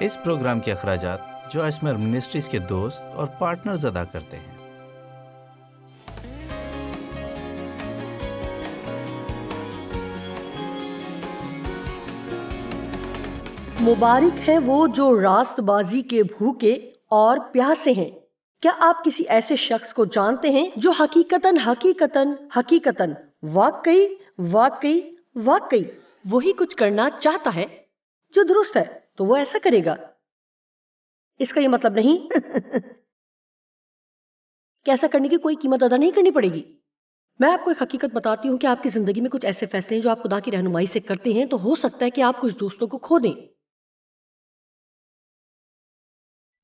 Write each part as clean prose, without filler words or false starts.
اس programme کے اخراجات جو اسمر منسٹریز کے دوست اور پارٹنرز ادا کرتے ہیں۔ مبارک ہیں وہ جو راست بازی کے بھوکے اور پیاسے ہیں۔ کیا آپ کسی ایسے شخص کو جانتے ہیں جو حقیقتاً واقعی وہی کچھ کرنا چاہتا ہے جو درست ہے تو وہ ایسا کرے گا؟ اس کا یہ مطلب نہیں کہ ایسا کرنے کی کوئی قیمت ادا نہیں کرنی پڑے گی۔ میں آپ کو ایک حقیقت بتاتی ہوں کہ آپ کی زندگی میں کچھ ایسے فیصلے ہیں جو آپ خدا کی رہنمائی سے کرتے ہیں تو ہو سکتا ہے کہ آپ کچھ دوستوں کو کھو دیں،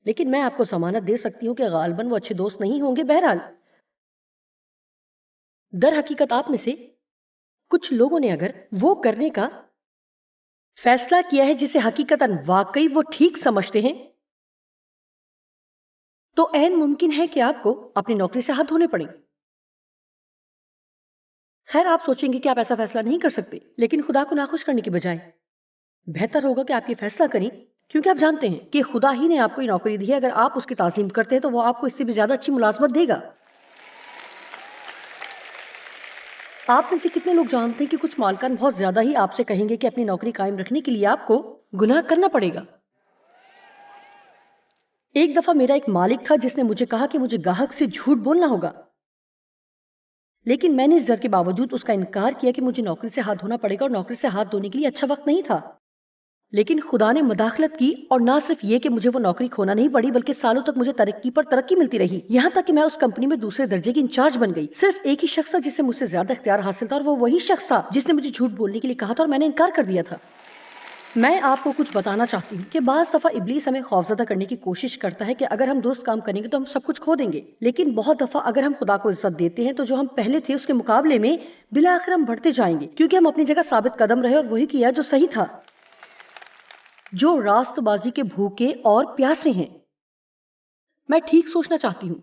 لیکن میں آپ کو ضمانت دے سکتی ہوں کہ غالباً وہ اچھے دوست نہیں ہوں گے۔ بہرحال در حقیقت آپ میں سے کچھ لوگوں نے اگر وہ کرنے کا فیصلہ کیا ہے جسے حقیقتاً واقعی وہ ٹھیک سمجھتے ہیں تو عین ممکن ہے کہ آپ کو اپنی نوکری سے ہاتھ دھونے پڑیں۔ خیر، آپ سوچیں گے کہ آپ ایسا فیصلہ نہیں کر سکتے، لیکن خدا کو ناخوش کرنے کے بجائے بہتر ہوگا کہ آپ یہ فیصلہ کریں، کیونکہ آپ جانتے ہیں کہ خدا ہی نے آپ کو یہ نوکری دی ہے۔ اگر آپ اس کی تعظیم کرتے ہیں تو وہ آپ کو اس سے بھی زیادہ اچھی ملازمت دے گا۔ آپ میں سے کتنے لوگ جانتے ہیں کہ کچھ مالکان بہت زیادہ ہی آپ سے کہیں گے کہ اپنی نوکری قائم رکھنے کے لیے آپ کو گناہ کرنا پڑے گا۔ ایک دفعہ میرا ایک مالک تھا جس نے مجھے کہا کہ مجھے گاہک سے جھوٹ بولنا ہوگا، لیکن میں نے اس ڈر کے باوجود اس کا انکار کیا کہ مجھے نوکری سے ہاتھ دھونا پڑے گا، اور نوکری سے ہاتھ دھونے کے لیے اچھا وقت نہیں تھا۔ لیکن خدا نے مداخلت کی، اور نہ صرف یہ کہ مجھے وہ نوکری کھونا نہیں پڑی بلکہ سالوں تک مجھے ترقی پر ترقی ملتی رہی، یہاں تک کہ میں اس کمپنی میں دوسرے درجے کی انچارج بن گئی۔ صرف ایک ہی شخص تھا جس سے مجھ سے زیادہ اختیار حاصل تھا، اور وہ وہی شخص تھا جس نے مجھے جھوٹ بولنے کے لیے کہا تھا اور میں نے انکار کر دیا تھا۔ میں آپ کو کچھ بتانا چاہتی ہوں کہ بعض دفعہ ابلیس ہمیں خوفزدہ کرنے کی کوشش کرتا ہے کہ اگر ہم درست کام کریں گے تو ہم سب کچھ کھو دیں گے، لیکن بہت دفعہ اگر ہم خدا کو عزت دیتے ہیں تو جو ہم پہلے تھے اس کے مقابلے میں بالآخر ہم بڑھتے جائیں گے، کیونکہ ہم اپنی جگہ ثابت قدم رہے اور وہی کیا جو صحیح تھا۔ جو راست بازی کے بھوکے اور پیاسے ہیں، میں ٹھیک سوچنا چاہتی ہوں،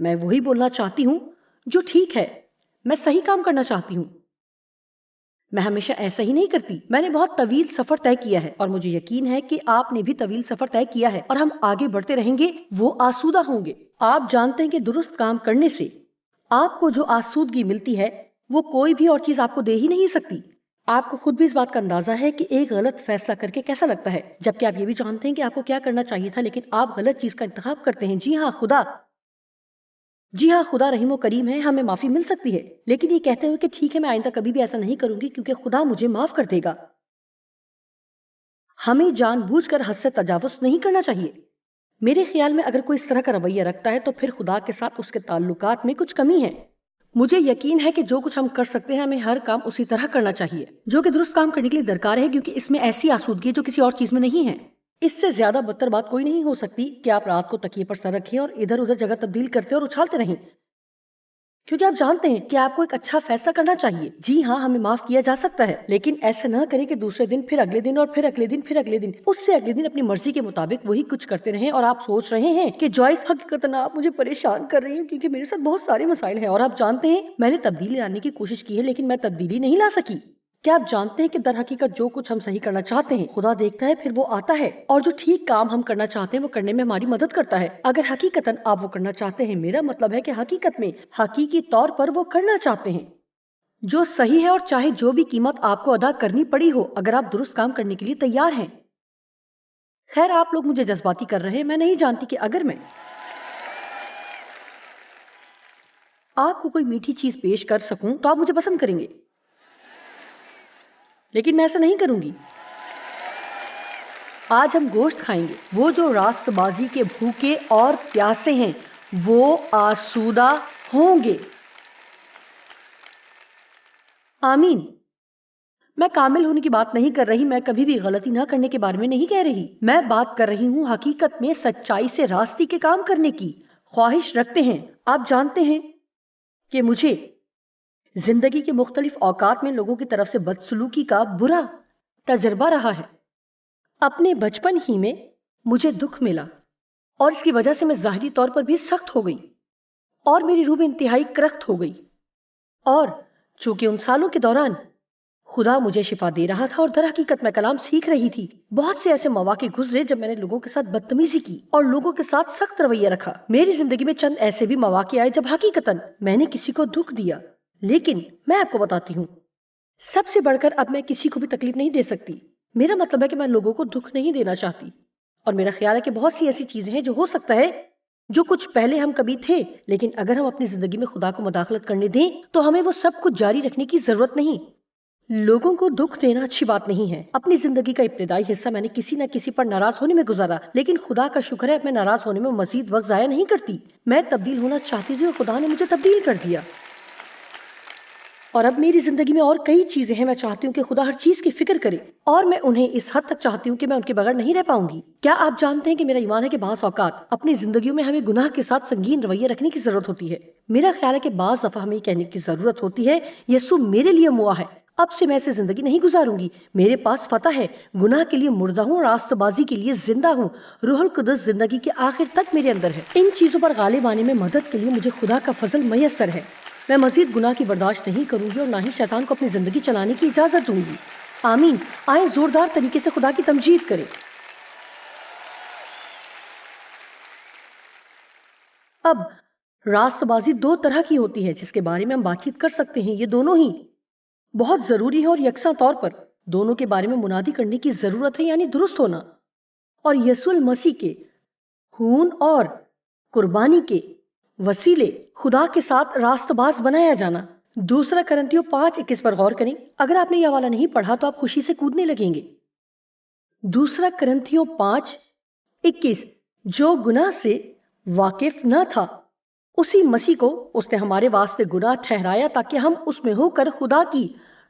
میں وہی بولنا چاہتی ہوں جو ٹھیک ہے، میں صحیح کام کرنا چاہتی ہوں۔ میں ہمیشہ ایسا ہی نہیں کرتی، میں نے بہت طویل سفر طے کیا ہے، اور مجھے یقین ہے کہ آپ نے بھی طویل سفر طے کیا ہے، اور ہم آگے بڑھتے رہیں گے، وہ آسودہ ہوں گے۔ آپ جانتے ہیں کہ درست کام کرنے سے آپ کو جو آسودگی ملتی ہے وہ کوئی بھی اور چیز آپ کو دے ہی نہیں سکتی۔ آپ کو خود بھی اس بات کا اندازہ ہے کہ ایک غلط فیصلہ کر کے کیسا لگتا ہے، جبکہ آپ یہ بھی جانتے ہیں کہ آپ کو کیا کرنا چاہیے تھا، لیکن آپ غلط چیز کا انتخاب کرتے ہیں۔ جی ہاں، خدا رحیم و کریم ہے، ہمیں معافی مل سکتی ہے، لیکن یہ کہتے ہوئے کہ ٹھیک ہے میں آئندہ کبھی بھی ایسا نہیں کروں گی کیونکہ خدا مجھے معاف کر دے گا۔ ہمیں جان بوجھ کر حد سے تجاوز نہیں کرنا چاہیے۔ میرے خیال میں اگر کوئی اس طرح کا رویہ رکھتا ہے تو پھر خدا کے ساتھ اس کے تعلقات میں کچھ کمی ہے۔ مجھے یقین ہے کہ جو کچھ ہم کر سکتے ہیں ہمیں ہر کام اسی طرح کرنا چاہیے جو کہ درست کام کرنے کے لیے درکار ہے، کیونکہ اس میں ایسی آسودگی ہے جو کسی اور چیز میں نہیں ہے۔ اس سے زیادہ بدتر بات کوئی نہیں ہو سکتی کہ آپ رات کو تکیے پر سر رکھیں اور ادھر ادھر جگہ تبدیل کرتے اور اچھالتے رہیں، کیونکہ آپ جانتے ہیں کہ آپ کو ایک اچھا فیصلہ کرنا چاہیے۔ جی ہاں، ہمیں معاف کیا جا سکتا ہے، لیکن ایسا نہ کریں کہ دوسرے دن، پھر اگلے دن، اور پھر اگلے دن، پھر اگلے دن، اس سے اگلے دن اپنی مرضی کے مطابق وہی کچھ کرتے رہیں، اور آپ سوچ رہے ہیں کہ جوائس حقیقتاً آپ مجھے پریشان کر رہی ہیں کیونکہ میرے ساتھ بہت سارے مسائل ہیں، اور آپ جانتے ہیں میں نے تبدیلی لانے کی کوشش کی ہے لیکن میں تبدیلی نہیں لا سکی۔ کیا آپ جانتے ہیں کہ در حقیقت جو کچھ ہم صحیح کرنا چاہتے ہیں خدا دیکھتا ہے، پھر وہ آتا ہے، اور جو ٹھیک کام ہم کرنا چاہتے ہیں وہ کرنے میں ہماری مدد کرتا ہے۔ اگر حقیقتاً آپ وہ کرنا چاہتے ہیں، میرا مطلب ہے کہ حقیقت میں حقیقی طور پر وہ کرنا چاہتے ہیں جو صحیح ہے، اور چاہے جو بھی قیمت آپ کو ادا کرنی پڑی ہو، اگر آپ درست کام کرنے کے لیے تیار ہیں۔ خیر، آپ لوگ مجھے جذباتی کر رہے ہیں، میں نہیں جانتی کہ اگر میں آپ کو کوئی میٹھی چیز پیش کر سکوں تو آپ مجھے پسند کریں گے، لیکن میں ایسا نہیں کروں گی۔ آج ہم گوشت کھائیں گے۔ وہ جو راست بازی کے بھوکے اور پیاسے ہیں وہ آسودہ ہوں گے۔ آمین۔ میں کامل ہونے کی بات نہیں کر رہی، میں کبھی بھی غلطی نہ کرنے کے بارے میں نہیں کہہ رہی، میں بات کر رہی ہوں حقیقت میں سچائی سے راستی کے کام کرنے کی خواہش رکھتے ہیں۔ آپ جانتے ہیں کہ مجھے زندگی کے مختلف اوقات میں لوگوں کی طرف سے بدسلوکی کا برا تجربہ رہا ہے۔ اپنے بچپن ہی میں مجھے دکھ ملا، اور اس کی وجہ سے میں ظاہری طور پر بھی سخت ہو گئی، اور میری روح انتہائی کرخت ہو گئی، اور چونکہ ان سالوں کے دوران خدا مجھے شفا دے رہا تھا اور در حقیقت میں کلام سیکھ رہی تھی۔ بہت سے ایسے مواقع گزرے جب میں نے لوگوں کے ساتھ بدتمیزی کی اور لوگوں کے ساتھ سخت رویہ رکھا۔ میری زندگی میں چند ایسے بھی مواقع آئے جب حقیقتاً میں نے کسی کو دکھ دیا، لیکن میں آپ کو بتاتی ہوں، سب سے بڑھ کر اب میں کسی کو بھی تکلیف نہیں دے سکتی۔ میرا مطلب ہے کہ میں لوگوں کو دکھ نہیں دینا چاہتی، اور میرا خیال ہے کہ بہت سی ایسی چیزیں ہیں جو ہو سکتا ہے جو کچھ پہلے ہم کبھی تھے، لیکن اگر ہم اپنی زندگی میں خدا کو مداخلت کرنے دیں تو ہمیں وہ سب کچھ جاری رکھنے کی ضرورت نہیں۔ لوگوں کو دکھ دینا اچھی بات نہیں ہے۔ اپنی زندگی کا ابتدائی حصہ میں نے کسی نہ کسی پر ناراض ہونے میں گزارا، لیکن خدا کا شکر ہے اب میں ناراض ہونے میں مزید وقت ضائع نہیں کرتی۔ میں تبدیل ہونا چاہتی تھی اور خدا نے مجھے تبدیل کر دیا، اور اب میری زندگی میں اور کئی چیزیں ہیں۔ میں چاہتی ہوں کہ خدا ہر چیز کی فکر کرے، اور میں انہیں اس حد تک چاہتی ہوں کہ میں ان کے بغیر نہیں رہ پاؤں گی۔ کیا آپ جانتے ہیں کہ میرا ایمان ہے کہ بعض اوقات اپنی زندگیوں میں ہمیں گناہ کے ساتھ سنگین رویہ رکھنے کی ضرورت ہوتی ہے؟ میرا خیال ہے کہ بعض دفعہ ہمیں یہ کہنے کی ضرورت ہوتی ہے، یسوع میرے لیے موا ہے، اب سے میں ایسے زندگی نہیں گزاروں گی، میرے پاس فتح ہے، گناہ کے لیے مردہ ہوں اور راست بازی کے لیے زندہ ہوں، روح القدس زندگی کے آخر تک میرے اندر ہے۔ ان چیزوں پر غالب آنے میں مدد کے لیے مجھے خدا کا فضل میسر ہے۔ میں مزید گناہ کی برداشت نہیں کروں گی اور نہ ہی شیطان کو اپنی زندگی چلانے کی اجازت دوں گی۔ آمین۔ آئیں زوردار طریقے سے خدا کی تمجید کریں۔ اب راست بازی دو طرح کی ہوتی ہے جس کے بارے میں ہم بات چیت کر سکتے ہیں۔ یہ دونوں ہی بہت ضروری ہے اور یکساں طور پر دونوں کے بارے میں منادی کرنے کی ضرورت ہے، یعنی درست ہونا اور یسوع المسیح کے خون اور قربانی کے وسیلے خدا کے ساتھ راست باز بنایا جانا۔ دوسرا کرنتھیوں 5:21 پر غور کریں۔ اگر آپ نے یہ حوالہ نہیں پڑھا تو آپ خوشی سے کودنے لگیں گے۔ دوسرا کرنتھیوں 5:21، جو گناہ سے واقف نہ تھا اسی مسیح کو اس نے ہمارے واسطے گناہ ٹھہرایا تاکہ ہم اس میں ہو کر خدا کی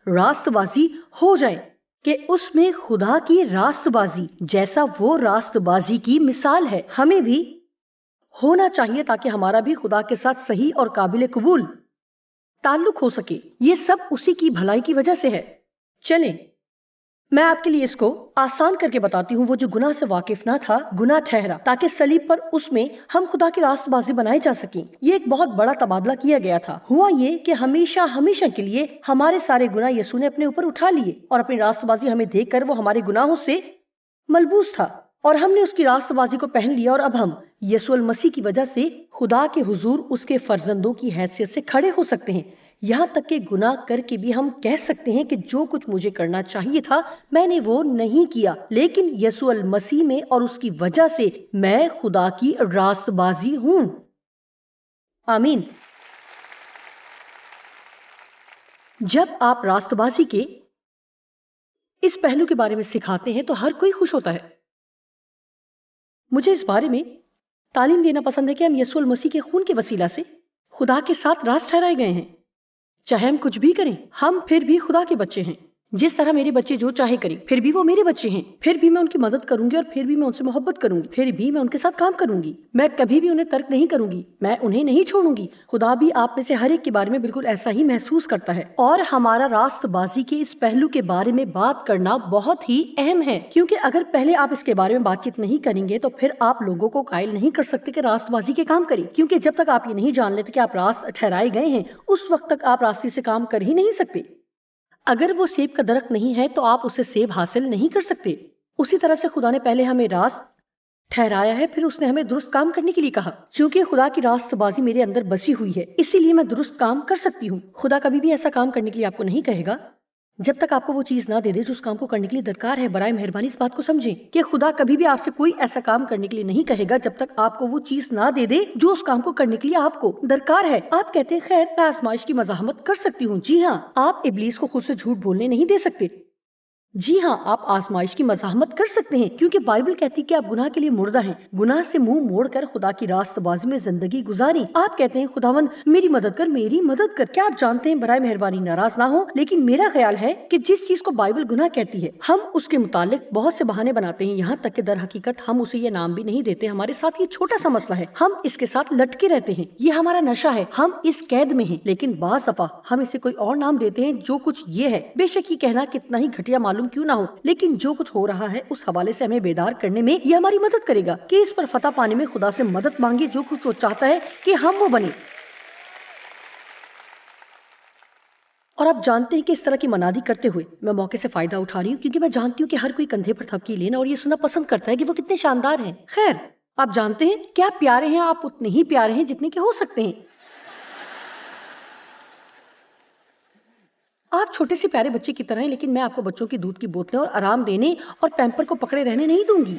راست بازی ہو جائیں، کہ اس میں خدا کی راست بازی جیسا وہ راست بازی کی مثال ہے ہمیں بھی ہونا چاہیے، تاکہ ہمارا بھی خدا کے ساتھ صحیح اور قابل قبول تعلق ہو سکے۔ یہ سب اسی کی بھلائی کی وجہ سے ہے۔ چلیں میں آپ کے لیے اس کو آسان کر کے بتاتی ہوں۔ وہ جو گناہ سے واقف نہ تھا گناہ ٹھہرا تاکہ صلیب پر اس میں ہم خدا کی راست بازی بنائے جا سکیں۔ یہ ایک بہت بڑا تبادلہ کیا گیا تھا۔ ہوا یہ کہ ہمیشہ کے لیے ہمارے سارے گناہ یسوع نے اپنے اوپر اٹھا لیے، اور اپنی راست بازی ہمیں دیکھ کر وہ ہمارے گناہوں سے ملبوس تھا، اور ہم نے اس کی راست بازی کو پہن لیا، اور اب ہم یسوع المسیح کی وجہ سے خدا کے حضور اس کے فرزندوں کی حیثیت سے کھڑے ہو سکتے ہیں۔ یہاں تک کہ گناہ کر کے بھی ہم کہہ سکتے ہیں کہ جو کچھ مجھے کرنا چاہیے تھا میں نے وہ نہیں کیا، لیکن یسوع المسیح میں اور اس کی وجہ سے میں خدا کی راست بازی ہوں۔ آمین۔ جب آپ راست بازی کے اس پہلو کے بارے میں سکھاتے ہیں تو ہر کوئی خوش ہوتا ہے۔ مجھے اس بارے میں تعلیم دینا پسند ہے کہ ہم یسوع المسیح کے خون کے وسیلہ سے خدا کے ساتھ راست ٹھہرائے گئے ہیں۔ چاہے ہم کچھ بھی کریں ہم پھر بھی خدا کے بچے ہیں۔ جس طرح میرے بچے جو چاہے کریں پھر بھی وہ میرے بچے ہیں، پھر بھی میں ان کی مدد کروں گی، اور پھر بھی میں ان سے محبت کروں گی، پھر بھی میں ان کے ساتھ کام کروں گی، میں کبھی بھی انہیں ترک نہیں کروں گی، میں انہیں نہیں چھوڑوں گی۔ خدا بھی آپ میں سے ہر ایک کے بارے میں بالکل ایسا ہی محسوس کرتا ہے، اور ہمارا راست بازی کے اس پہلو کے بارے میں بات کرنا بہت ہی اہم ہے، کیونکہ اگر پہلے آپ اس کے بارے میں بات چیت نہیں کریں گے تو پھر آپ لوگوں کو قائل نہیں کر سکتے کہ راست بازی کے کام کریں، کیونکہ جب تک آپ یہ نہیں جان لیتے کہ آپ راست ٹھہرائے گئے ہیں اس وقت تک آپ راستے سے کام کر ہی نہیں سکتے۔ اگر وہ سیب کا درخت نہیں ہے تو آپ اسے سیب حاصل نہیں کر سکتے۔ اسی طرح سے خدا نے پہلے ہمیں راست ٹھہرایا ہے، پھر اس نے ہمیں درست کام کرنے کے لیے کہا۔ چونکہ خدا کی راست بازی میرے اندر بسی ہوئی ہے اسی لیے میں درست کام کر سکتی ہوں۔ خدا کبھی بھی ایسا کام کرنے کے لیے آپ کو نہیں کہے گا جب تک آپ کو وہ چیز نہ دے دے جو اس کام کو کرنے کے لیے درکار ہے۔ برائے مہربانی اس بات کو سمجھیں کہ خدا کبھی بھی آپ سے کوئی ایسا کام کرنے کے لیے نہیں کہے گا جب تک آپ کو وہ چیز نہ دے دے جو اس کام کو کرنے کے لیے آپ کو درکار ہے۔ آپ کہتے ہیں خیر میں آزمائش کی مزاحمت کر سکتی ہوں۔ جی ہاں، آپ ابلیس کو خود سے جھوٹ بولنے نہیں دے سکتے۔ جی ہاں، آپ آزمائش کی مزاحمت کر سکتے ہیں کیونکہ بائبل کہتی کہ آپ گناہ کے لیے مردہ ہیں، گناہ سے منہ موڑ کر خدا کی راست بازی میں زندگی گزاریں۔ آپ کہتے ہیں خداوند میری مدد کر، میری مدد کر۔ کیا آپ جانتے ہیں برائے مہربانی ناراض نہ ہو، لیکن میرا خیال ہے کہ جس چیز کو بائبل گناہ کہتی ہے ہم اس کے متعلق بہت سے بہانے بناتے ہیں، یہاں تک کہ در حقیقت ہم اسے یہ نام بھی نہیں دیتے۔ ہمارے ساتھ یہ چھوٹا سا مسئلہ ہے، ہم اس کے ساتھ لٹکے رہتے ہیں، یہ ہمارا نشہ ہے، ہم اس قید میں ہیں، لیکن بعض دفعہ ہم اسے کوئی اور نام دیتے ہیں جو کچھ یہ ہے۔ بے شک یہ کہنا کتنا ہی گھٹیا معلوم کیوں نہ ہو، لیکن جو کچھ ہو رہا ہے اس حوالے سے ہمیں بیدار کرنے میں یہ ہماری مدد کرے گا کہ اس پر فتح پانے میں خدا سے مدد مانگے جو کچھ وہ چاہتا ہے کہ ہم وہ بنیں۔ اور آپ جانتے ہیں کہ اس طرح کی منادی کرتے ہوئے میں موقع سے فائدہ اٹھا رہی ہوں، کیونکہ میں جانتی ہوں کہ ہر کوئی کندھے پر تھپکی لینا اور یہ سننا پسند کرتا ہے کہ وہ کتنے شاندار ہیں۔ خیر، آپ جانتے ہیں کہ آپ پیارے ہیں، آپ اتنے ہی پیارے ہیں جتنے کہ ہو سکتے ہیں۔ آپ چھوٹے سے پیارے بچے کی طرح ہیں، لیکن میں آپ کو بچوں کی دودھ کی بوتلیں اور آرام دینے اور پیمپر کو پکڑے رہنے نہیں دوں گی۔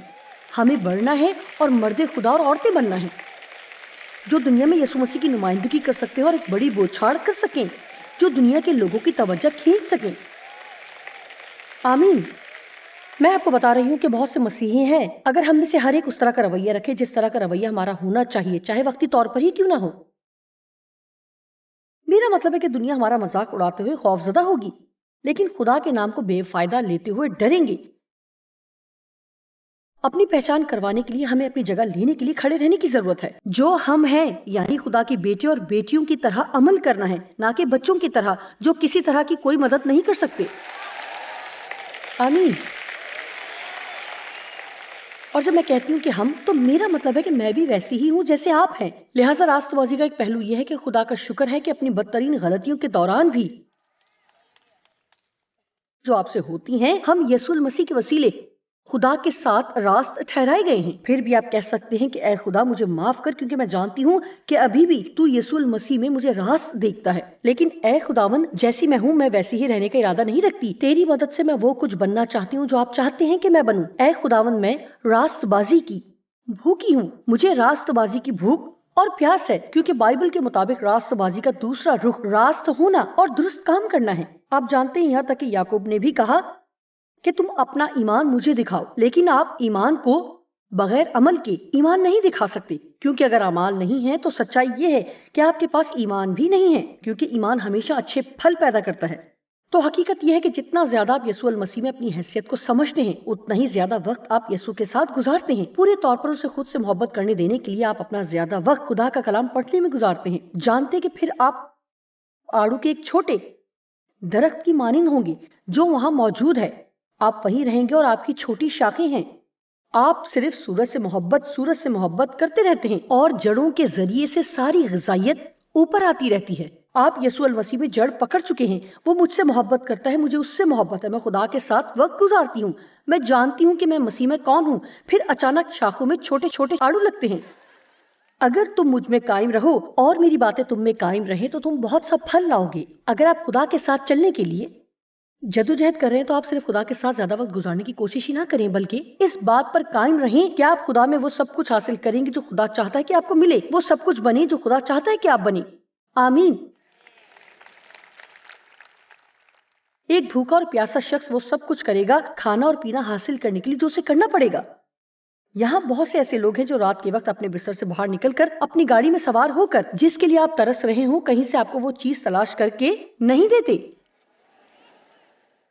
ہمیں بڑھنا ہے اور مرد خدا اور عورتیں بننا ہے جو دنیا میں یسوع مسیح کی نمائندگی کر سکتے ہیں اور ایک بڑی بوچھاڑ کر سکیں، جو دنیا کے لوگوں کی توجہ کھینچ سکیں۔ آمین۔ میں آپ کو بتا رہی ہوں کہ بہت سے مسیحی ہیں، اگر ہم میں سے ہر ایک اس طرح کا رویہ رکھے جس طرح کا رویہ ہمارا ہونا چاہیے، چاہے وقتی طور پر ہی کیوں نہ ہو۔ میرا مطلب ہے کہ دنیا ہمارا مذاق اڑاتے ہوئے خوفزدہ ہوگی، لیکن خدا کے نام کو بے فائدہ لیتے ہوئے ڈریں گے۔ اپنی پہچان کروانے کے لیے ہمیں اپنی جگہ لینے کے لیے کھڑے رہنے کی ضرورت ہے۔ جو ہم ہیں، یعنی خدا کے بیٹے اور بیٹیوں کی طرح عمل کرنا ہے، نہ کہ بچوں کی طرح جو کسی طرح کی کوئی مدد نہیں کر سکتے۔ آمین۔ اور جب میں کہتی ہوں کہ ہم، تو میرا مطلب ہے کہ میں بھی ویسی ہی ہوں جیسے آپ ہیں۔ لہٰذا راست بازی کا ایک پہلو یہ ہے کہ خدا کا شکر ہے کہ اپنی بدترین غلطیوں کے دوران بھی جو آپ سے ہوتی ہیں، ہم یسوع المسیح کے وسیلے خدا کے ساتھ راست ٹھہرائے گئے ہیں۔ پھر بھی آپ کہہ سکتے ہیں کہ اے خدا مجھے معاف کر، کیونکہ میں جانتی ہوں کہ ابھی بھی تو یسوع المسیح میں مجھے راست دیکھتا ہے۔ لیکن اے خداوند، جیسی میں ہوں میں ویسی ہی رہنے کا ارادہ نہیں رکھتی۔ تیری مدد سے میں وہ کچھ بننا چاہتی ہوں جو آپ چاہتے ہیں کہ میں بنوں۔ اے خداوند، میں راست بازی کی بھوکی ہوں۔ مجھے راست بازی کی بھوک اور پیاس ہے، کیونکہ بائبل کے مطابق راست بازی کا دوسرا رخ راست ہونا اور درست کام کرنا ہے۔ آپ جانتے ہیں، یہاں تک کہ یعقوب نے بھی کہا کہ تم اپنا ایمان مجھے دکھاؤ، لیکن آپ ایمان کو بغیر عمل کے ایمان نہیں دکھا سکتے، کیونکہ اگر اعمال نہیں ہیں تو سچائی یہ ہے کہ آپ کے پاس ایمان بھی نہیں ہے، کیونکہ ایمان ہمیشہ اچھے پھل پیدا کرتا ہے۔ تو حقیقت یہ ہے کہ جتنا زیادہ آپ یسوع المسیح میں اپنی حیثیت کو سمجھتے ہیں، اتنا ہی زیادہ وقت آپ یسوع کے ساتھ گزارتے ہیں۔ پورے طور پر اسے خود سے محبت کرنے دینے کے لیے آپ اپنا زیادہ وقت خدا کا کلام پڑھنے میں گزارتے ہیں، جانتے کہ پھر آپ آڑو کے ایک چھوٹے درخت کی مانند ہوں گے جو وہاں موجود ہے۔ آپ وہیں رہیں گے اور آپ کی چھوٹی شاخیں ہیں۔ آپ صرف سورج سے محبت کرتے رہتے ہیں اور جڑوں کے ذریعے سے ساری غذائیت اوپر آتی رہتی ہے۔ آپ یسوع المسیح میں جڑ پکڑ چکے ہیں، وہ مجھ سے محبت کرتا ہے، مجھے اس سے محبت ہے، میں خدا کے ساتھ وقت گزارتی ہوں، میں جانتی ہوں کہ میں مسیح میں کون ہوں۔ پھر اچانک شاخوں میں چھوٹے چھوٹے آڑو لگتے ہیں۔ اگر تم مجھ میں قائم رہو اور میری باتیں تم میں قائم رہیں تو تم بہت سا پھل لاؤ گے۔ اگر آپ خدا کے ساتھ چلنے کے لیے جدوجہد کر رہے ہیں تو آپ صرف خدا کے ساتھ زیادہ وقت گزارنے کی کوشش ہی نہ کریں، بلکہ اس بات پر قائم رہیں کہ آپ خدا میں وہ سب کچھ حاصل کریں گے جو خدا چاہتا ہے کہ آپ کو ملے، وہ سب کچھ بنے جو خدا چاہتا ہے کہ آپ بنے۔ آمین۔ ایک بھوکا اور پیاسا شخص وہ سب کچھ کرے گا کھانا اور پینا حاصل کرنے کے لیے جو اسے کرنا پڑے گا۔ یہاں بہت سے ایسے لوگ ہیں جو رات کے وقت اپنے بستر سے باہر نکل کر اپنی گاڑی میں سوار ہو کر جس کے لیے آپ ترس رہے ہوں، کہیں سے آپ کو وہ چیز تلاش کر کے نہیں دیتے۔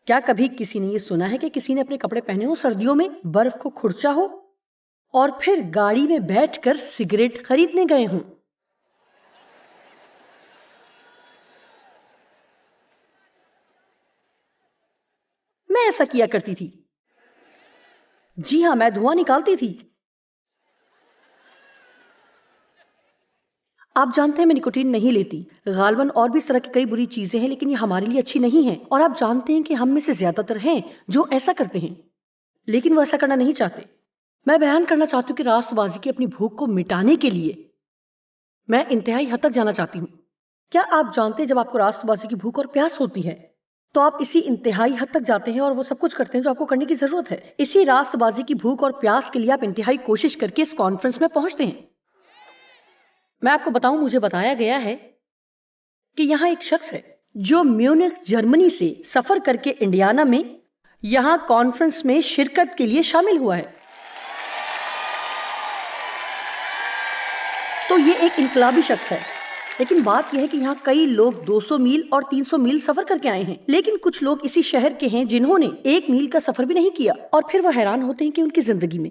کیا کبھی کسی نے یہ سنا ہے کہ کسی نے اپنے کپڑے پہنے ہو سردیوں میں، برف کو کھرچا ہو اور پھر گاڑی میں بیٹھ کر سگریٹ خریدنے گئے ہوں؟ میں ایسا کیا کرتی تھی۔ جی ہاں، میں دھواں نکالتی تھی۔ آپ جانتے ہیں میں نکوٹین نہیں لیتی، غالباً اور بھی اس طرح کی کئی بری چیزیں ہیں، لیکن یہ ہمارے لیے اچھی نہیں ہیں، اور آپ جانتے ہیں کہ ہم میں سے زیادہ تر ہیں جو ایسا کرتے ہیں، لیکن وہ ایسا کرنا نہیں چاہتے۔ میں بیان کرنا چاہتی ہوں کہ راست بازی کی اپنی بھوک کو مٹانے کے لیے میں انتہائی حد تک جانا چاہتی ہوں۔ کیا آپ جانتے ہیں جب آپ کو راست بازی کی بھوک اور پیاس ہوتی ہے تو آپ اسی انتہائی حد تک جاتے ہیں اور وہ سب کچھ کرتے ہیں جو آپ کو کرنے کی ضرورت ہے۔ اسی راست بازی کی بھوک اور پیاس کے لیے آپ انتہائی کوشش کر کے اس کانفرنس میں پہنچتے ہیں۔ میں آپ کو بتاؤں، مجھے بتایا گیا ہے کہ یہاں ایک شخص ہے جو میونخ جرمنی سے سفر کر کے انڈیانا میں یہاں کانفرنس میں شرکت کے لیے شامل ہوا ہے۔ تو یہ ایک انقلابی شخص ہے، لیکن بات یہ ہے کہ یہاں کئی لوگ 200 میل اور 300 میل سفر کر کے آئے ہیں، لیکن کچھ لوگ اسی شہر کے ہیں جنہوں نے 1 میل کا سفر بھی نہیں کیا، اور پھر وہ حیران ہوتے ہیں کہ ان کی زندگی میں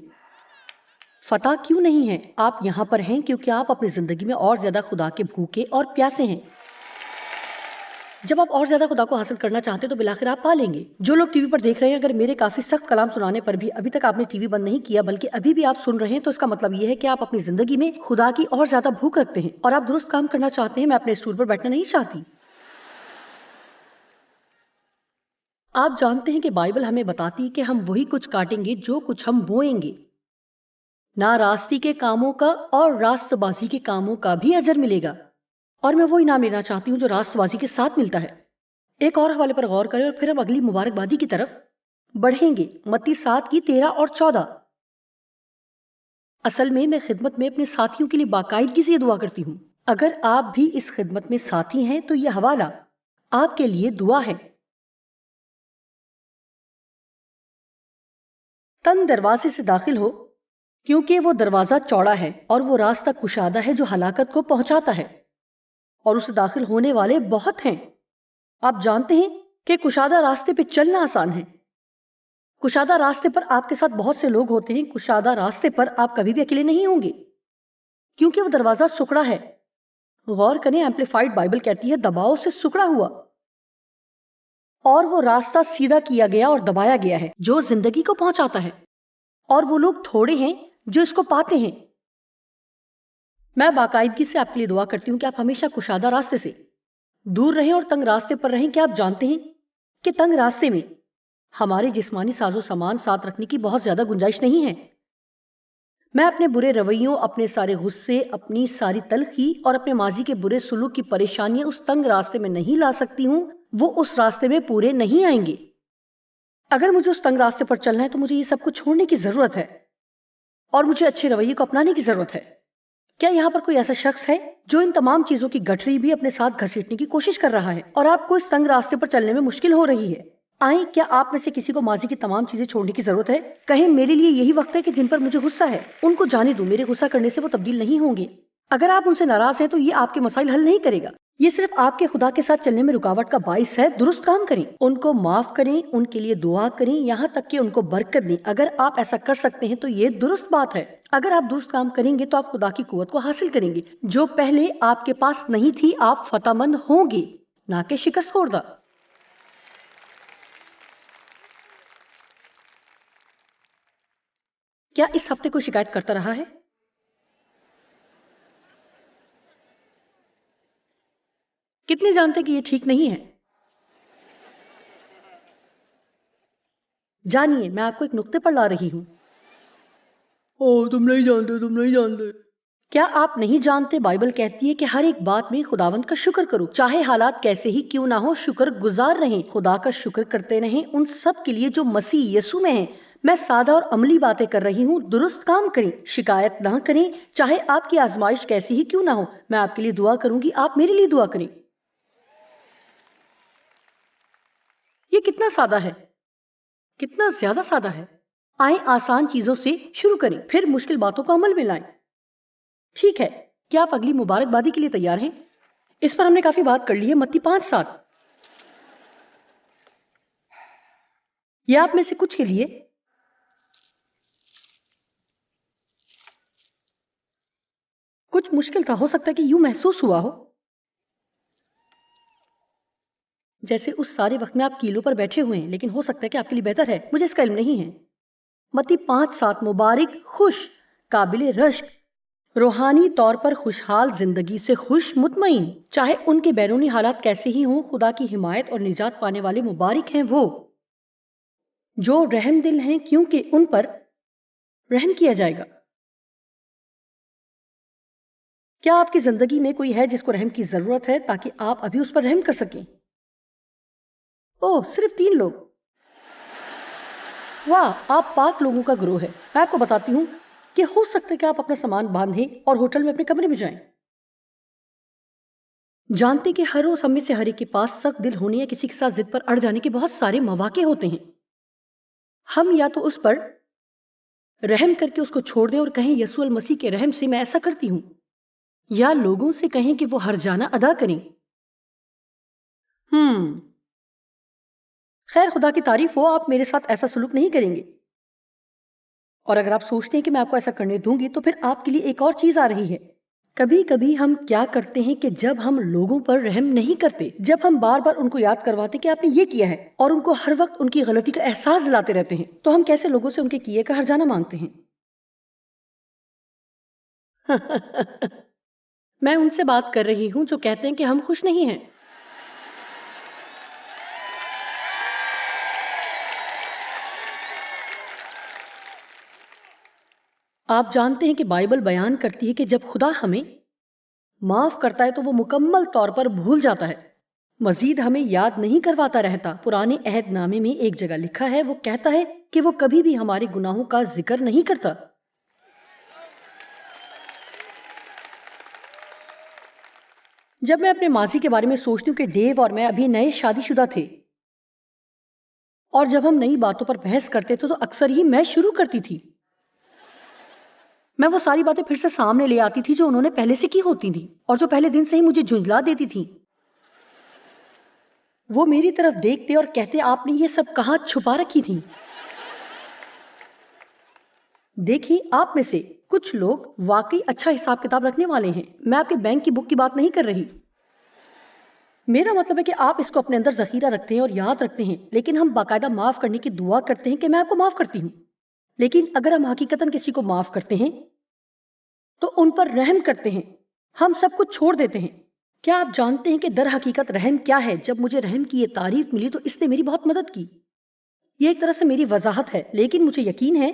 فتح کیوں نہیں ہے۔ آپ یہاں پر ہیں کیونکہ آپ اپنی زندگی میں اور زیادہ خدا کے بھوکے اور پیاسے ہیں۔ جب آپ اور زیادہ خدا کو حاصل کرنا چاہتے تو بالآخر آپ پا لیں گے۔ جو لوگ ٹی وی پر دیکھ رہے ہیں، اگر میرے کافی سخت کلام سنانے پر بھی ابھی تک آپ نے ٹی وی بند نہیں کیا بلکہ ابھی بھی آپ سن رہے ہیں، تو اس کا مطلب یہ ہے کہ آپ اپنی زندگی میں خدا کی اور زیادہ بھوک رکھتے ہیں اور آپ درست کام کرنا چاہتے ہیں۔ میں اپنے اسٹول پر بیٹھنا نہیں چاہتی۔ آپ جانتے ہیں کہ بائبل ہمیں بتاتی ہے کہ ہم وہی کچھ کاٹیں گے جو کچھ ہم بوئیں گے. ناراستی کے کاموں کا اور راست بازی کے کاموں کا بھی اجر ملے گا، اور میں وہ انعام لینا چاہتی ہوں جو راست بازی کے ساتھ ملتا ہے. ایک اور حوالے پر غور کریں اور پھر ہم اگلی مبارکبادی کی طرف بڑھیں گے. متی 7 کی 13 اور 14. اصل میں خدمت میں اپنے ساتھیوں کے لیے باقاعدگی سے یہ دعا کرتی ہوں. اگر آپ بھی اس خدمت میں ساتھی ہیں تو یہ حوالہ آپ کے لیے دعا ہے. تنگ دروازے سے داخل ہو، کیونکہ وہ دروازہ چوڑا ہے اور وہ راستہ کشادہ ہے جو ہلاکت کو پہنچاتا ہے، اور اسے داخل ہونے والے بہت ہیں. آپ جانتے ہیں کہ کشادہ راستے پہ چلنا آسان ہے. کشادہ راستے پر آپ کے ساتھ بہت سے لوگ ہوتے ہیں. کشادہ راستے پر آپ کبھی بھی اکیلے نہیں ہوں گے کیونکہ وہ دروازہ سکڑا ہے. غور کریں، ایمپلیفائڈ بائبل کہتی ہے دباؤ سے سکڑا ہوا، اور وہ راستہ سیدھا کیا گیا اور دبایا گیا ہے جو زندگی کو پہنچاتا ہے، اور وہ لوگ تھوڑے ہیں جو اس کو پاتے ہیں. میں باقاعدگی سے آپ کے لیے دعا کرتی ہوں کہ آپ ہمیشہ کشادہ راستے سے دور رہیں اور تنگ راستے پر رہیں. کہ آپ جانتے ہیں کہ تنگ راستے میں ہمارے جسمانی ساز و سامان ساتھ رکھنے کی بہت زیادہ گنجائش نہیں ہے. میں اپنے برے رویوں، اپنے سارے غصے، اپنی ساری تلخی اور اپنے ماضی کے برے سلوک کی پریشانیاں اس تنگ راستے میں نہیں لا سکتی ہوں. وہ اس راستے میں پورے نہیں آئیں گے. اگر مجھے اس تنگ راستے پر چلنا ہے تو مجھے یہ سب کچھ چھوڑنے کی ضرورت ہے، اور مجھے اچھے رویے کو اپنانے کی ضرورت ہے. کیا یہاں پر کوئی ایسا شخص ہے جو ان تمام چیزوں کی گٹھری بھی اپنے ساتھ گھسیٹنے کی کوشش کر رہا ہے اور آپ کو اس تنگ راستے پر چلنے میں مشکل ہو رہی ہے؟ آئیں، کیا آپ میں سے کسی کو ماضی کی تمام چیزیں چھوڑنے کی ضرورت ہے؟ کہیں میرے لیے یہی وقت ہے کہ جن پر مجھے غصہ ہے ان کو جانے دوں. میرے غصہ کرنے سے وہ تبدیل نہیں ہوں گے. اگر آپ ان سے ناراض ہیں تو یہ آپ کے مسائل حل نہیں کرے گا. یہ صرف آپ کے خدا کے ساتھ چلنے میں رکاوٹ کا باعث ہے. درست کام کریں، ان کو معاف کریں، ان کے لیے دعا کریں، یہاں تک کہ ان کو برکت دیں. اگر آپ ایسا کر سکتے ہیں تو یہ درست بات ہے. اگر آپ درست کام کریں گے تو آپ خدا کی قوت کو حاصل کریں گے جو پہلے آپ کے پاس نہیں تھی. آپ فتح مند ہوں گے، نہ کہ شکست خوردہ. کیا اس ہفتے کوئی شکایت کرتا رہا ہے؟ کتنے جانتے کہ یہ ٹھیک نہیں ہے؟ جانیے، میں آپ کو ایک نقطے پر لا رہی ہوں. تم نہیں جانتے. کیا آپ نہیں جانتے بائبل کہتی ہے کہ ہر ایک بات میں خداوند کا شکر کرو، چاہے حالات کیسے ہی کیوں نہ ہو. شکر گزار رہیں، خدا کا شکر کرتے رہیں ان سب کے لیے جو مسیح یسوع میں ہیں. میں سادہ اور عملی باتیں کر رہی ہوں. درست کام کریں، شکایت نہ کریں، چاہے آپ کی آزمائش کیسی ہی کیوں نہ ہو. میں آپ کے لیے دعا کروں گی، آپ میرے لیے دعا کریں. یہ کتنا سادہ ہے، کتنا زیادہ سادہ ہے. آئیں آسان چیزوں سے شروع کریں، پھر مشکل باتوں کو عمل میں لائیں. ٹھیک ہے، کیا آپ اگلی مبارکبادی کے لیے تیار ہیں؟ اس پر ہم نے کافی بات کر لی ہے. متی 5:7. یہ آپ میں سے کچھ کے لیے کچھ مشکل تھا. ہو سکتا ہے کہ یوں محسوس ہوا ہو جیسے اس سارے وقت میں آپ کیلوں پر بیٹھے ہوئے ہیں، لیکن ہو سکتا ہے کہ آپ کے لیے بہتر ہے. مجھے اس کا علم نہیں ہے. متی 5:7. مبارک، خوش، قابل رشک، روحانی طور پر خوشحال، زندگی سے خوش، مطمئن، چاہے ان کے بیرونی حالات کیسے ہی ہوں. خدا کی حمایت اور نجات پانے والے مبارک ہیں وہ جو رحم دل ہیں، کیونکہ ان پر رحم کیا جائے گا. کیا آپ کی زندگی میں کوئی ہے جس کو رحم کی ضرورت ہے تاکہ آپ ابھی اس پر رحم کر سکیں؟ اوہ، صرف 3 لوگ. واہ، آپ پاک لوگوں کا گروہ ہے. میں آپ کو بتاتی ہوں کہ ہو سکتا ہے کہ آپ اپنا سامان باندھیں اور ہوٹل میں اپنے کمرے میں جائیں. جانتے کہ ہر روز ہم میں سے ہر ایک کے پاس سخت دل ہونے یا کسی کے ساتھ ضد پر اڑ جانے کے بہت سارے مواقع ہوتے ہیں. ہم یا تو اس پر رحم کر کے اس کو چھوڑ دیں اور کہیں یسوع المسیح کے رحم سے میں ایسا کرتی ہوں، یا لوگوں سے کہیں کہ وہ ہر جانہ ادا کریں. خیر، خدا کی تعریف ہو، آپ میرے ساتھ ایسا سلوک نہیں کریں گے. اور اگر آپ سوچتے ہیں کہ میں آپ کو ایسا کرنے دوں گی تو پھر آپ کے لیے ایک اور چیز آ رہی ہے. کبھی کبھی ہم کیا کرتے ہیں کہ جب ہم لوگوں پر رحم نہیں کرتے، جب ہم بار بار ان کو یاد کرواتے کہ آپ نے یہ کیا ہے اور ان کو ہر وقت ان کی غلطی کا احساس دلاتے رہتے ہیں، تو ہم کیسے لوگوں سے ان کے کیے کا ہرجانہ مانگتے ہیں. میں ان سے بات کر رہی ہوں جو کہتے ہیں کہ ہم خوش نہیں ہیں. آپ جانتے ہیں کہ بائبل بیان کرتی ہے کہ جب خدا ہمیں معاف کرتا ہے تو وہ مکمل طور پر بھول جاتا ہے، مزید ہمیں یاد نہیں کرواتا رہتا۔ پرانے عہد نامے میں ایک جگہ لکھا ہے، وہ کہتا ہے کہ وہ کبھی بھی ہمارے گناہوں کا ذکر نہیں کرتا۔ جب میں اپنے ماضی کے بارے میں سوچتی ہوں کہ ڈیو اور میں ابھی نئے شادی شدہ تھے، اور جب ہم نئی باتوں پر بحث کرتے تھے تو اکثر ہی میں شروع کرتی تھی۔ میں وہ ساری باتیں پھر سے سامنے لے آتی تھی جو انہوں نے پہلے سے کی ہوتی تھیں اور جو پہلے دن سے ہی مجھے جھنجلا دیتی تھیں۔ وہ میری طرف دیکھتے اور کہتے آپ نے یہ سب کہاں چھپا رکھی تھیں؟ دیکھیے، آپ میں سے کچھ لوگ واقعی اچھا حساب کتاب رکھنے والے ہیں۔ میں آپ کے بینک کی بک کی بات نہیں کر رہی۔ میرا مطلب ہے کہ آپ اس کو اپنے اندر ذخیرہ رکھتے ہیں اور یاد رکھتے ہیں، لیکن ہم باقاعدہ معاف کرنے کی دعا کرتے ہیں کہ میں آپ کو معاف کرتی ہوں۔ لیکن اگر ہم حقیقتاً کسی کو معاف کرتے ہیں تو ان پر رحم کرتے ہیں، ہم سب کچھ چھوڑ دیتے ہیں۔ کیا آپ جانتے ہیں کہ در حقیقت رحم کیا ہے؟ جب مجھے رحم کی یہ تعریف ملی تو اس نے میری بہت مدد کی۔ یہ ایک طرح سے میری وضاحت ہے، لیکن مجھے یقین ہے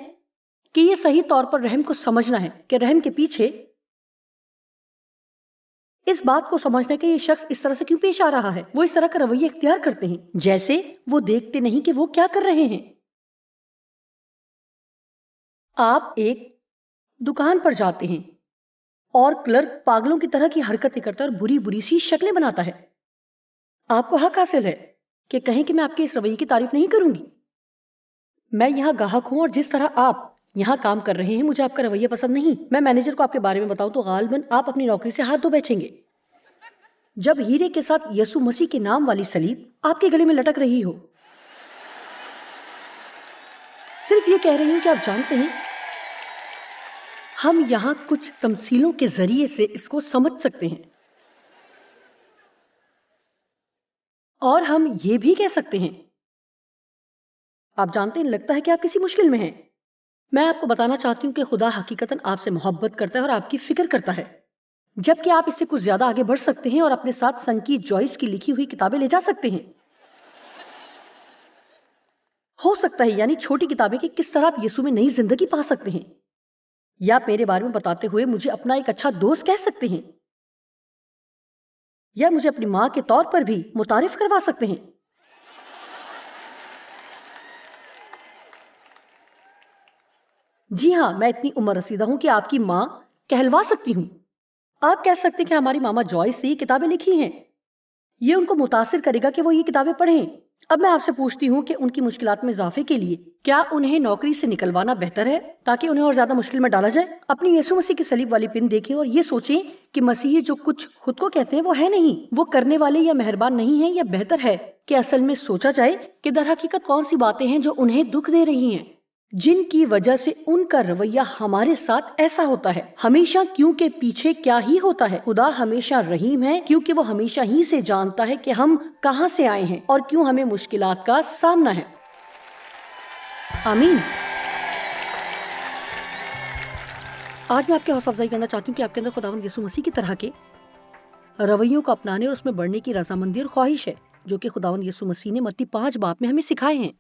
کہ یہ صحیح طور پر رحم کو سمجھنا ہے، کہ رحم کے پیچھے اس بات کو سمجھنا ہے کہ یہ شخص اس طرح سے کیوں پیش آ رہا ہے۔ وہ اس طرح کا رویہ اختیار کرتے ہیں جیسے وہ دیکھتے نہیں کہ وہ کیا کر رہے ہیں۔ آپ ایک دکان پر جاتے ہیں اور کلرک پاگلوں کی طرح کی حرکتیں کرتا ہے اور بری بری سی شکلیں بناتا ہے۔ آپ کو حق حاصل ہے کہ کہیں کہ میں آپ کے اس رویے کی تعریف نہیں کروں گی۔ میں یہاں گاہک ہوں اور جس طرح آپ یہاں کام کر رہے ہیں مجھے آپ کا رویہ پسند نہیں۔ میں مینیجر کو آپ کے بارے میں بتاؤں تو غالباً آپ اپنی نوکری سے ہاتھ دھو بیٹھیں گے جب ہیرے کے ساتھ یسوع مسیح کے نام والی صلیب آپ کے گلے میں لٹک رہی ہو۔ صرف یہ کہہ رہی ہوں کہ آپ جانتے ہیں ہم یہاں کچھ تمثیلوں کے ذریعے سے اس کو سمجھ سکتے ہیں، اور ہم یہ بھی کہہ سکتے ہیں آپ جانتے ہیں لگتا ہے کہ آپ کسی مشکل میں ہیں۔ میں آپ کو بتانا چاہتی ہوں کہ خدا حقیقتاً آپ سے محبت کرتا ہے اور آپ کی فکر کرتا ہے، جبکہ آپ اس سے کچھ زیادہ آگے بڑھ سکتے ہیں اور اپنے ساتھ سنکی جوائس کی لکھی ہوئی کتابیں لے جا سکتے ہیں۔ ہو سکتا ہے یعنی چھوٹی کتابیں کہ کس طرح آپ یسوع میں نئی زندگی پا سکتے ہیں، یا آپ میرے بارے میں بتاتے ہوئے مجھے اپنا ایک اچھا دوست کہہ سکتے ہیں، یا مجھے اپنی ماں کے طور پر بھی متعارف کروا سکتے ہیں۔ جی ہاں، میں اتنی عمر رسیدہ ہوں کہ آپ کی ماں کہلوا سکتی ہوں۔ آپ کہہ سکتے ہیں کہ ہماری ماما جوائس نے یہ کتابیں لکھی ہیں، یہ ان کو متاثر کرے گا کہ وہ یہ کتابیں پڑھیں۔ اب میں آپ سے پوچھتی ہوں کہ ان کی مشکلات میں اضافے کے لیے کیا انہیں نوکری سے نکلوانا بہتر ہے تاکہ انہیں اور زیادہ مشکل میں ڈالا جائے؟ اپنی یسوع مسیح کی صلیب والی پن دیکھیں اور یہ سوچیں کہ مسیحی جو کچھ خود کو کہتے ہیں وہ ہے نہیں، وہ کرنے والے یا مہربان نہیں ہیں، یا بہتر ہے کہ اصل میں سوچا جائے کہ در حقیقت کون سی باتیں ہیں جو انہیں دکھ دے رہی ہیں، جن کی وجہ سے ان کا رویہ ہمارے ساتھ ایسا ہوتا ہے۔ ہمیشہ کیوں کے پیچھے کیا ہی ہوتا ہے۔ خدا ہمیشہ رحیم ہے کیونکہ وہ ہمیشہ ہی سے جانتا ہے کہ ہم کہاں سے آئے ہیں اور کیوں ہمیں مشکلات کا سامنا ہے۔ آمین۔ آج میں آپ کی حوصلہ افزائی کرنا چاہتی ہوں کہ آپ کے اندر خداوند یسوع مسیح کی طرح کے رویوں کو اپنانے اور اس میں بڑھنے کی رضامندی اور خواہش ہے جو کہ خداوند یسوع مسیح نے متی 5 باب میں ہمیں سکھائے ہیں۔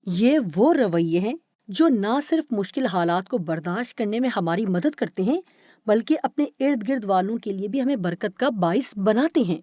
یہ وہ رویے ہیں جو نہ صرف مشکل حالات کو برداشت کرنے میں ہماری مدد کرتے ہیں بلکہ اپنے ارد گرد والوں کے لیے بھی ہمیں برکت کا باعث بناتے ہیں۔